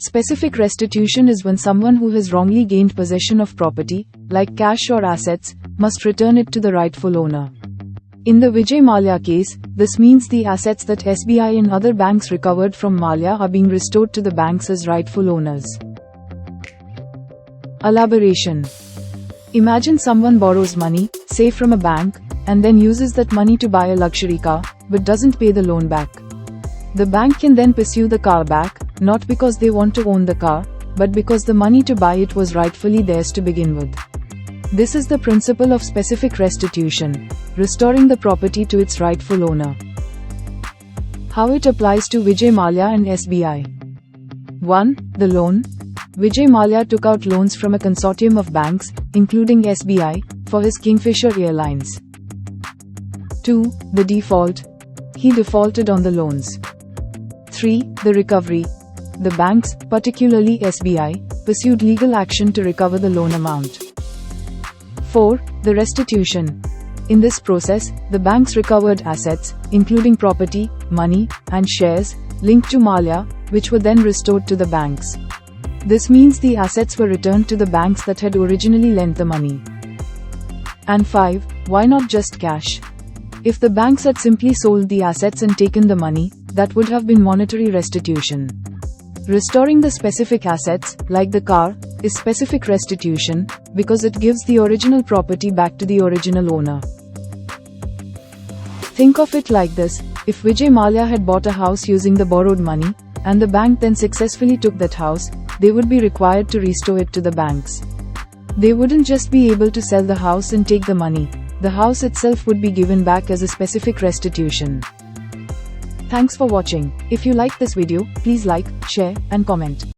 Specific restitution is when someone who has wrongly gained possession of property, like cash or assets, must return it to the rightful owner. In the Vijay Mallya case, this means the assets that SBI and other banks recovered from Mallya are being restored to the banks as rightful owners. Elaboration. Imagine someone borrows money, say from a bank, and then uses that money to buy a luxury car, but doesn't pay the loan back. The bank can then pursue the car back, not because they want to own the car, but because the money to buy it was rightfully theirs to begin with. This is the principle of specific restitution, restoring the property to its rightful owner. How it applies to Vijay Mallya and SBI. 1. The loan. Vijay Mallya took out loans from a consortium of banks, including SBI, for his Kingfisher Airlines. 2. The default. He defaulted on the loans. 3. The recovery. The banks, particularly SBI, pursued legal action to recover the loan amount. 4. The restitution. In this process, the banks recovered assets, including property, money, and shares, linked to Mallya, which were then restored to the banks. This means the assets were returned to the banks that had originally lent the money. And 5. Why not just cash? If the banks had simply sold the assets and taken the money, that would have been monetary restitution. Restoring the specific assets, like the car, is specific restitution, because it gives the original property back to the original owner. Think of it like this: if Vijay Mallya had bought a house using the borrowed money, and the bank then successfully took that house, they would be required to restore it to the banks. They wouldn't just be able to sell the house and take the money. The house itself would be given back as a specific restitution. Thanks for watching. If you like this video, please like, share, and comment.